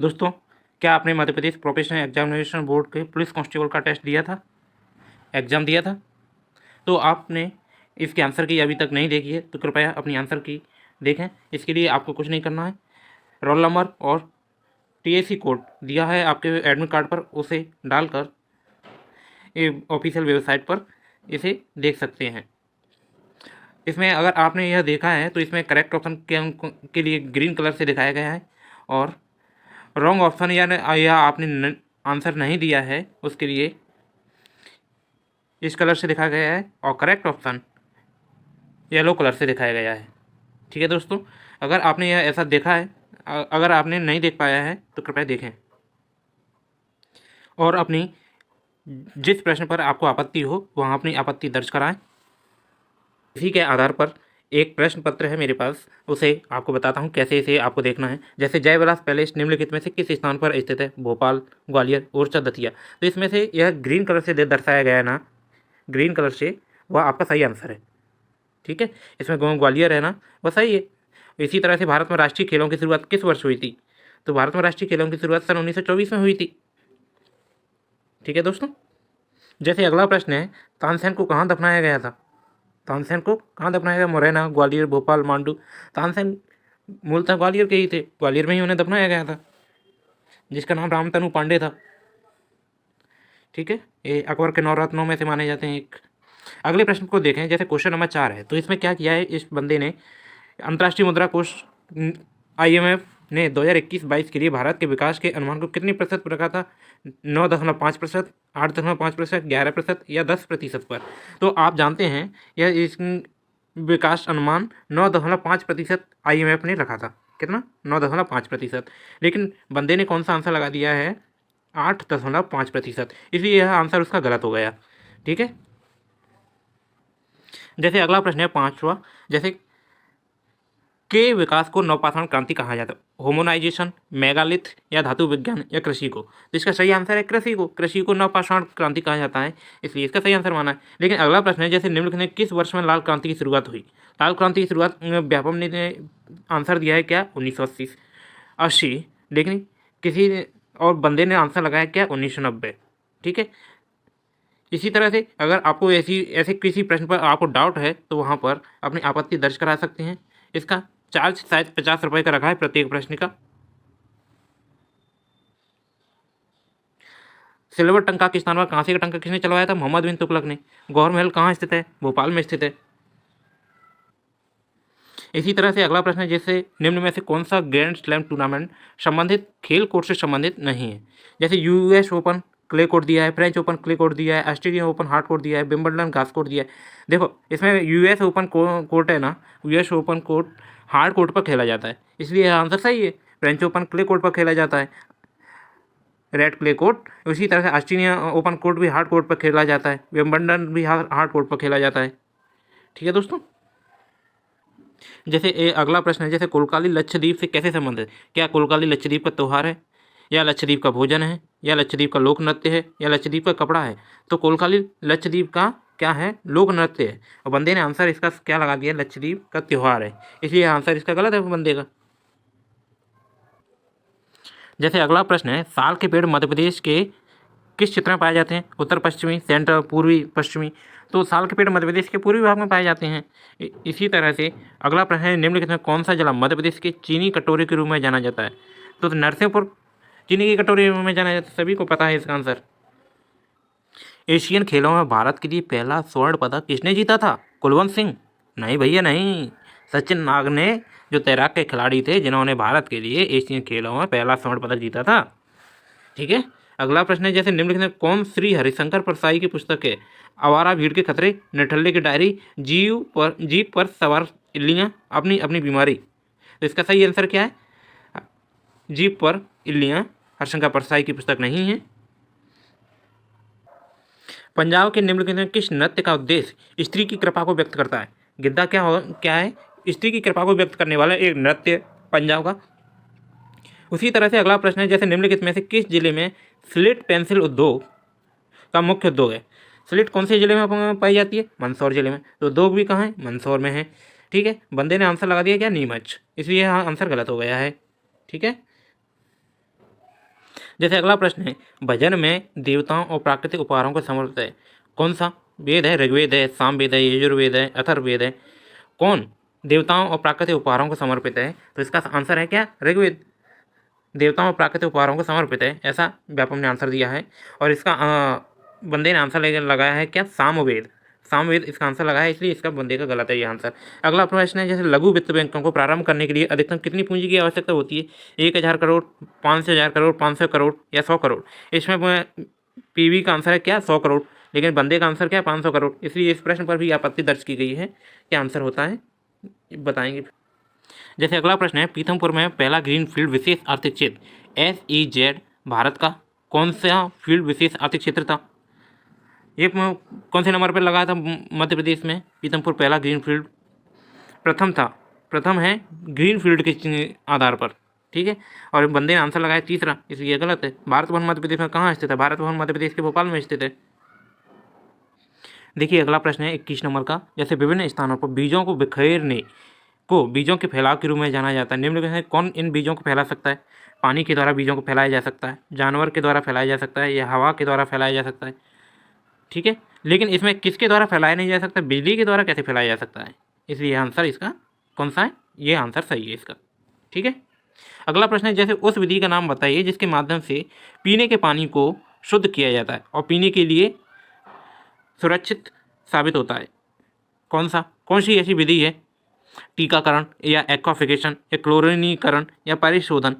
दोस्तों, क्या आपने Madhya Pradesh professional examination board के पुलिस कांस्टेबल का टेस्ट दिया था, एग्ज़ाम दिया था? तो आपने इसके आंसर की अभी तक नहीं देखी है तो कृपया अपनी आंसर की देखें। इसके लिए आपको कुछ नहीं करना है, रोल नंबर और टीएसी कोड दिया है आपके एडमिट कार्ड पर, उसे डालकर ऑफिशियल वेबसाइट पर इसे देख सकते हैं। इसमें अगर आपने यह देखा है तो इसमें करेक्ट ऑप्शन के लिए ग्रीन कलर से दिखाया गया है, और रॉन्ग ऑप्शन या आपने आंसर नहीं दिया है उसके लिए इस कलर से दिखाया गया है, और करेक्ट ऑप्शन येलो कलर से दिखाया गया है। ठीक है दोस्तों, अगर आपने यह ऐसा देखा है, अगर आपने नहीं देख पाया है तो कृपया देखें और अपनी जिस प्रश्न पर आपको आपत्ति हो वहाँ अपनी आपत्ति दर्ज कराएं। इसी के आधार पर एक प्रश्न पत्र है मेरे पास, उसे आपको बताता हूँ कैसे इसे आपको देखना है। जैसे जयविलास पैलेस निम्नलिखित में से किस स्थान पर स्थित है? भोपाल, ग्वालियर, ओरछा, दतिया। तो इसमें से यह ग्रीन कलर से दर्शाया गया है ना, ग्रीन कलर से, वह आपका सही आंसर है। ठीक है, इसमें ग्वालियर है ना, वह सही है। इसी तरह से भारत में राष्ट्रीय खेलों की शुरुआत किस वर्ष हुई थी? तो भारत में राष्ट्रीय खेलों की शुरुआत सन 1924 में हुई थी। ठीक है दोस्तों, जैसे अगला प्रश्न है, तानसेन को कहाँ दफनाया गया था? तानसेन को कहाँ दफनाया गया? मुरैना, ग्वालियर, भोपाल, मांडू। तानसेन मूलतः ग्वालियर के ही थे, ग्वालियर में ही उन्हें दफनाया गया था, जिसका नाम रामतनु पांडे था। ठीक है, ये अकबर के 9 रत्नों में से माने जाते हैं एक। अगले प्रश्न को देखें, जैसे क्वेश्चन नंबर 4 है, तो इसमें क्या किया है इस बंदे ने? अंतर्राष्ट्रीय मुद्रा कोष IMF ने 2021-22 के लिए भारत के विकास के अनुमान को कितनी प्रतिशत पर रखा था? 9.5%, 8.5%, 11% या 10% पर? तो आप जानते हैं यह इस विकास अनुमान 9.5% IMF ने रखा था। कितना? 9.5%। लेकिन बंदे ने कौन सा आंसर लगा दिया है? 8.5%। इसलिए यह आंसर उसका गलत हो गया। ठीक है, जैसे अगला प्रश्न है 5वां, जैसे के विकास को नवपाषाण क्रांति कहा जाता है? होमोनाइजेशन, मेगालिथ या धातु विज्ञान या कृषि को? तो इसका सही आंसर है कृषि को। कृषि को नवपाषाण क्रांति कहा जाता है, इसलिए इसका सही आंसर माना है। लेकिन अगला प्रश्न है, जैसे निम्नलिखित में किस वर्ष में लाल क्रांति की शुरुआत हुई? लाल क्रांति की शुरुआत व्यापम ने आंसर दिया है क्या? 1980। लेकिन किसी और बंदे ने आंसर लगाया क्या? 1990। ठीक है, इसी तरह से अगर आपको ऐसे किसी प्रश्न पर आपको डाउट है तो वहाँ पर अपनी आपत्ति दर्ज करा सकते हैं। इसका चार्ज शायद 50 रुपये का रखा है प्रत्येक प्रश्न का। सिल्वर टंका के स्थान पर कांसे का टंका किसने चलवाया था? मोहम्मद बिन तुगलक ने। गौर महल कहाँ स्थित है? भोपाल में स्थित है। इसी तरह से अगला प्रश्न है, जैसे निम्न में से कौन सा ग्रैंड स्लैम टूर्नामेंट संबंधित खेल कोर्ट से संबंधित नहीं है? जैसे US ओपन क्ले कोर्ट दिया है, फ्रेंच ओपन क्ले कोर्ट दिया है, ऑस्ट्रेलियन ओपन हार्ड कोर्ट दिया है, विंबलडन घास कोर्ट दिया है। देखो इसमें US ओपन कोर्ट है ना, US open court hard court पर खेला जाता है, इसलिए यह आंसर सही है। फ्रेंच ओपन क्ले कोर्ट पर खेला जाता है, रेड क्ले कोर्ट। उसी तरह से ऑस्ट्रेलियन ओपन कोर्ट भी हार्ड कोर्ट पर खेला जाता है, विंबलडन भी हार्ड कोर्ट पर खेला जाता है। ठीक है दोस्तों, जैसे अगला प्रश्न है, जैसे कोलकाली लक्षद्वीप से कैसे संबंधित है? क्या कोलकाली लक्षद्वीप का त्यौहार है, या लक्षद्वीप का भोजन है, या लक्षद्वीप का लोक नृत्य है, या लक्षद्वीप का कपड़ा है? तो कोलकाली लक्षद्वीप का क्या है? लोक नृत्य है। और बंदे ने आंसर इसका क्या लगा दिया? लक्षद्वीप का त्यौहार है, इसलिए आंसर इसका गलत है बंदे का। जैसे अगला प्रश्न है, साल के पेड़ मध्य प्रदेश के किस क्षेत्र में पाए जाते हैं? उत्तर पश्चिमी, सेंट्रल, पूर्वी, पश्चिमी। तो साल के पेड़ मध्य प्रदेश के पूर्वी भाग में पाए जाते हैं। इसी तरह से अगला प्रश्न है, निम्नलिखित में कौन सा जिला मध्य प्रदेश के चीनी कटोरे के रूप में जाना जाता है? तो नरसिंहपुर चीनी की कटोरे में जाना जाता है, सभी को पता है इसका आंसर। एशियन खेलों में भारत के लिए पहला स्वर्ण पदक किसने जीता था? कुलवंत सिंह? नहीं भैया नहीं, सचिन नाग ने, जो तैराक के खिलाड़ी थे जिन्होंने भारत के लिए एशियन खेलों में पहला स्वर्ण पदक जीता था। ठीक है, अगला प्रश्न है, जैसे निम्नलिखित में कौन श्री हरिशंकर परसाई की पुस्तक है? आवारा भीड़ के खतरे, निठल्ले की डायरी, जीप पर सवार इल्लियाँ, अपनी अपनी बीमारी। तो इसका सही आंसर क्या है? जीप पर इल्लियाँ हरिशंकर परसाई की पुस्तक नहीं है। पंजाब के निम्नलिखित में किस नृत्य का उद्देश्य स्त्री की कृपा को व्यक्त करता है? गिद्धा क्या है? स्त्री की कृपा को व्यक्त करने वाला एक नृत्य पंजाब का। उसी तरह से अगला प्रश्न है, जैसे निम्नलिखित में से किस जिले में स्लेट पेंसिल उद्योग का मुख्य उद्योग है? स्लेट कौन से जिले में पाई जाती है? मंदसौर जिले में। तो उद्योग भी कहाँ है? मंदसौर में है। ठीक है, बंदे ने आंसर लगा दिया क्या? नीमच, इसलिए यहाँ आंसर गलत हो गया है। ठीक है, जैसे अगला प्रश्न है, भजन में देवताओं और प्राकृतिक उपहारों को समर्पित है। कौन सा वेद है? ऋग्वेद है, सामवेद है, यजुर्वेद है, अथर्ववेद है। कौन देवताओं और प्राकृतिक उपहारों को समर्पित है? तो इसका आंसर है क्या? ऋग्वेद। देवताओं और प्राकृतिक उपहारों को समर्पित है, ऐसा व्यापम ने आंसर दिया है। और इसका बंदे ने आंसर लगाया है क्या? सामवेद। सामवेद इसका आंसर लगा है, इसलिए इसका बंदे का गलत है ये आंसर। अगला प्रश्न है, जैसे लघु वित्त बैंकों को प्रारंभ करने के लिए अधिकतम कितनी पूंजी की आवश्यकता होती है? 1000 करोड़, 500,000 करोड़, 500 करोड़ या 100 करोड़? इसमें पीवी का आंसर है क्या? 100 करोड़। लेकिन बंदे का आंसर क्या है? 500 करोड़। इसलिए इस प्रश्न पर भी आपत्ति दर्ज की गई है। क्या आंसर होता है बताएंगे। जैसे अगला प्रश्न है, पीथमपुर में पहला ग्रीन फील्ड विशेष आर्थिक क्षेत्र SEZ भारत का कौन सा फील्ड विशेष आर्थिक क्षेत्र था? ये कौन से नंबर पर लगा था? मध्य प्रदेश में पीथमपुर पहला ग्रीन फील्ड प्रथम था। प्रथम है ग्रीन फील्ड के आधार पर, ठीक है। और बंदे ने आंसर लगाया तीसरा, इसलिए गलत है। भारत भवन मध्य प्रदेश में कहाँ स्थित है? भारत भवन मध्य प्रदेश के भोपाल में स्थित है। देखिए अगला प्रश्न है 21 नंबर का, जैसे विभिन्न स्थानों पर बीजों को बिखेरने को बीजों के फैलाव के रूप में जाना जाता है। निम्न में कौन इन बीजों को फैला सकता है? पानी के द्वारा बीजों को फैलाया जा सकता है, जानवर के द्वारा फैलाया जा सकता है, या हवा के द्वारा फैलाया जा सकता है, ठीक है। लेकिन इसमें किसके द्वारा फैलाया नहीं जा सकता? बिजली के द्वारा कैसे फैलाया जा सकता है? इसलिए आंसर इसका कौन सा है? ये आंसर सही है इसका, ठीक है। अगला प्रश्न है, जैसे उस विधि का नाम बताइए जिसके माध्यम से पीने के पानी को शुद्ध किया जाता है और पीने के लिए सुरक्षित साबित होता है। कौन सी ऐसी विधि है? टीकाकरण या एक्वाफिकेशन या क्लोरीनीकरण या परिशोधन?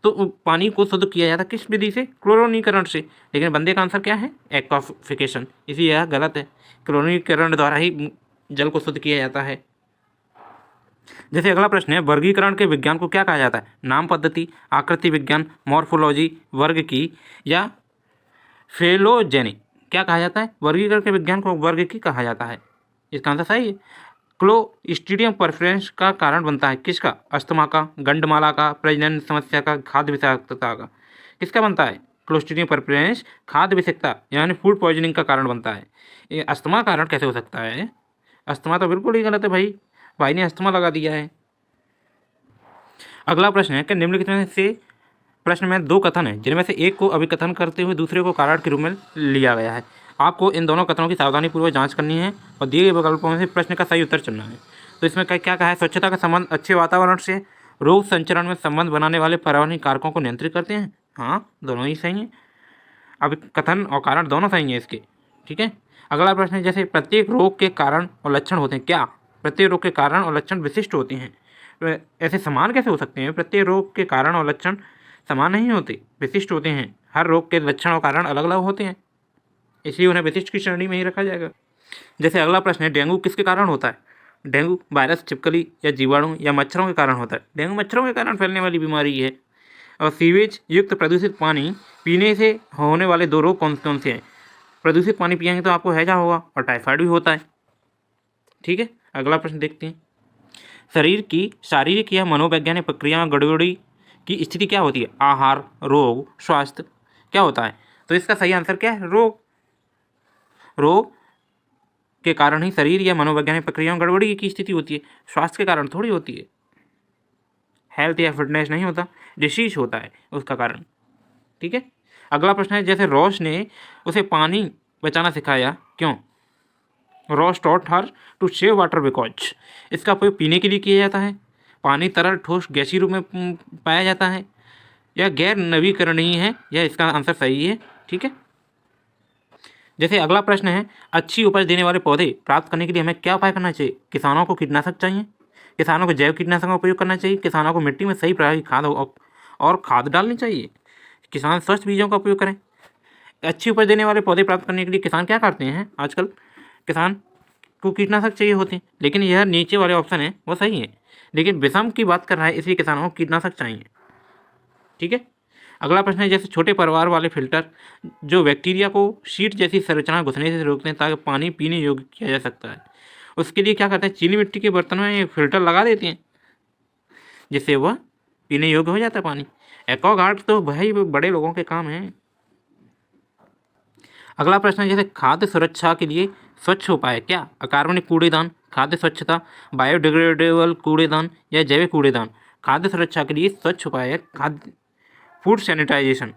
तो पानी को शुद्ध किया जाता है किस विधि से? क्लोरीनीकरण से। लेकिन बंदे का आंसर क्या है? एक्वाफिकेशन। इसलिए यह गलत है। क्लोरीनीकरण द्वारा ही जल को शुद्ध किया जाता है। जैसे अगला प्रश्न है, वर्गीकरण के विज्ञान को क्या कहा जाता है? नाम पद्धति, आकृति विज्ञान, मॉर्फोलॉजी, वर्ग की या फेलोजेनी? क्या कहा जाता है? वर्गीकरण के विज्ञान को वर्ग की कहा जाता है। इसका आंसर सही है। क्लोस्ट्रीडियम परफरेंस का कारण बनता है किसका? अस्थमा का, गंडमाला का, प्रजनन समस्या का, खाद्य विषाक्तता का? किसका बनता है? क्लोस्ट्रीडियम परफरेंस खाद्य विषाक्तता यानी फूड पॉइजनिंग का कारण बनता है। ये अस्थमा कारण कैसे हो सकता है? अस्थमा तो बिल्कुल ही गलत है भाई ने अस्थमा लगा दिया है। अगला प्रश्न है कि निम्नलिखित में से प्रश्न में दो कथन है जिनमें से एक को अभिकथन करते हुए दूसरे को कारण के रूप में लिया गया है। आपको इन दोनों कथनों की सावधानीपूर्वक जांच करनी है और दिए गए विकल्पों में से प्रश्न का सही उत्तर चुनना है। तो इसमें क्या कहा है? स्वच्छता का संबंध अच्छे वातावरण से रोग संचरण में संबंध बनाने वाले पर्यावरणीय कारकों को नियंत्रित करते हैं। हाँ, दोनों ही सही हैं। अब कथन और कारण दोनों सही हैं इसके, ठीक है। अगला प्रश्न है, जैसे प्रत्येक रोग के कारण और लक्षण होते हैं। क्या प्रत्येक रोग के कारण और लक्षण विशिष्ट होते हैं? ऐसे समान कैसे हो सकते हैं? प्रत्येक रोग के कारण और लक्षण समान नहीं होते, विशिष्ट होते हैं। हर रोग के लक्षण और कारण अलग अलग होते हैं, इसलिए उन्हें विशिष्ट की श्रेणी में ही रखा जाएगा। जैसे अगला प्रश्न है, डेंगू किसके कारण होता है? डेंगू वायरस, छिपकली या जीवाणु या मच्छरों के कारण होता है। डेंगू मच्छरों के कारण फैलने वाली बीमारी है। और सीवेज युक्त प्रदूषित पानी पीने से होने वाले दो रोग कौन कौन से हैं? प्रदूषित पानी पिएंगे तो आपको हैजा होगा और टाइफाइड भी होता है, ठीक है। अगला प्रश्न देखते हैं, शरीर की शारीरिक या मनोवैज्ञानिक प्रक्रिया में गड़बड़ी की स्थिति क्या होती है? आहार, रोग, स्वास्थ्य, क्या होता है? तो इसका सही आंसर क्या है? रोग के कारण ही शरीर या मनोवैज्ञानिक प्रक्रिया में गड़बड़ी की स्थिति होती है, स्वास्थ्य के कारण थोड़ी होती है। हेल्थ या फिटनेस नहीं होता, डिसीज होता है उसका कारण, ठीक है। अगला प्रश्न है, जैसे रॉस ने उसे पानी बचाना सिखाया, क्यों? Ross taught her to save water because. इसका उपयोग पीने के लिए किया जाता है। पानी तरल, ठोस, गैसीय रूप में पाया जाता है या गैर नवीकरणीय है, या इसका आंसर सही है, ठीक है। जैसे अगला प्रश्न है, अच्छी उपज देने वाले पौधे प्राप्त करने के लिए हमें क्या उपाय करना चाहिए? किसानों को कीटनाशक चाहिए, किसानों को जैव कीटनाशक का उपयोग करना चाहिए, किसानों को मिट्टी में सही प्रकार की खाद और खाद डालनी चाहिए, किसान स्वस्थ बीजों का उपयोग करें। अच्छी उपज देने वाले पौधे प्राप्त करने के लिए किसान क्या करते हैं? आजकल किसान को कीटनाशक चाहिए होते हैं, लेकिन यह नीचे वाले ऑप्शन है वो सही है, लेकिन विषम की बात कर रहा है, इसलिए किसानों को कीटनाशक चाहिए, ठीक है। अगला प्रश्न है, जैसे छोटे परिवार वाले फिल्टर जो बैक्टीरिया को शीट जैसी संरचना घुसने से रोकते हैं ताकि पानी पीने योग्य किया जा सकता है, उसके लिए क्या करते हैं? चीनी मिट्टी के बर्तन में ये फिल्टर लगा देते हैं जिससे वह पीने योग्य हो जाता है पानी। एक्वागार्ड तो भाई बड़े लोगों के काम है। अगला प्रश्न है, जैसे खाद्य सुरक्षा के लिए स्वच्छ उपाय क्या? अकार्बनिक कूड़ेदान, खाद्य स्वच्छता, बायोडिग्रेडेबल कूड़ेदान या जैविक कूड़ेदान? खाद्य सुरक्षा के लिए स्वच्छ उपाय है खाद्य फूड सैनिटाइजेशन,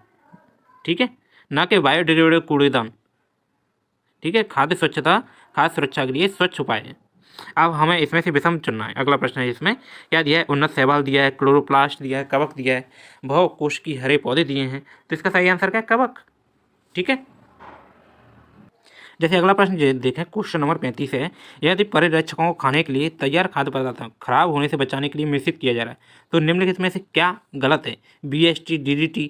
ठीक है, ना कि बायोडिग्रेडेबल कूड़ेदान। ठीक है, खाद्य स्वच्छता, खाद्य सुरक्षा के लिए स्वच्छ उपाय है। अब हमें इसमें से विषम चुनना है। अगला प्रश्न है, इसमें क्या दिया है, उन्नत शैवाल दिया है, क्लोरोप्लास्ट दिया है, कवक दिया है, भव कोश की हरे पौधे दिए हैं। तो इसका सही आंसर क्या है, कवक। ठीक है, जैसे अगला प्रश्न देखें, क्वेश्चन नंबर 35 है, यदि पर्यवेक्षकों को खाने के लिए तैयार खाद्य पदार्थ खराब होने से बचाने के लिए मिश्रित किया जा रहा है, तो निम्नलिखित में से क्या गलत है। BST, DDT,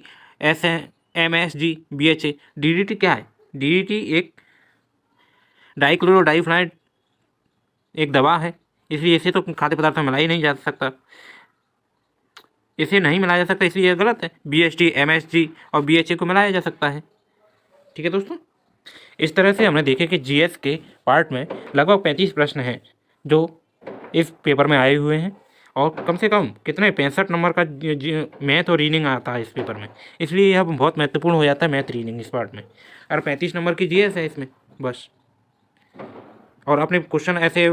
MSG, BHA। DDT क्या है, DDT एक डाइक्लोरोडाइफ्लाइड एक दवा है, इसलिए इसे तो खाद्य पदार्थ में मिलाया ही नहीं जा सकता, इसे नहीं मिलाया जा सकता, इसलिए यह गलत है। BST, MSG और BHA को मिलाया जा सकता है। ठीक है दोस्तों, इस तरह से हमने देखे कि GS के पार्ट में लगभग 35 प्रश्न हैं जो इस पेपर में आए हुए हैं, और कम से कम कितने 65 नंबर का मैथ और रीडिंग आता है इस पेपर में, इसलिए यह बहुत महत्वपूर्ण हो जाता है मैथ रीडिंग इस पार्ट में। और 35 नंबर की GS है इसमें बस। और अपने क्वेश्चन ऐसे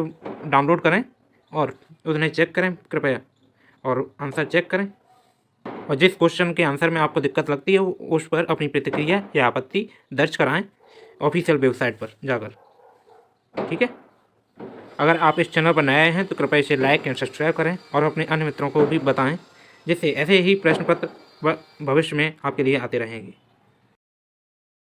डाउनलोड करें और उन्हें चेक करें कृपया, और आंसर चेक करें, और जिस क्वेश्चन के आंसर में आपको दिक्कत लगती है उस पर अपनी प्रतिक्रिया या आपत्ति दर्ज कराएं ऑफिशियल वेबसाइट पर जाकर। ठीक है, अगर आप इस चैनल पर नए हैं तो कृपया इसे लाइक एंड सब्सक्राइब करें और अपने अन्य मित्रों को भी बताएं, जिससे ऐसे ही प्रश्न पत्र भविष्य में आपके लिए आते रहेंगे।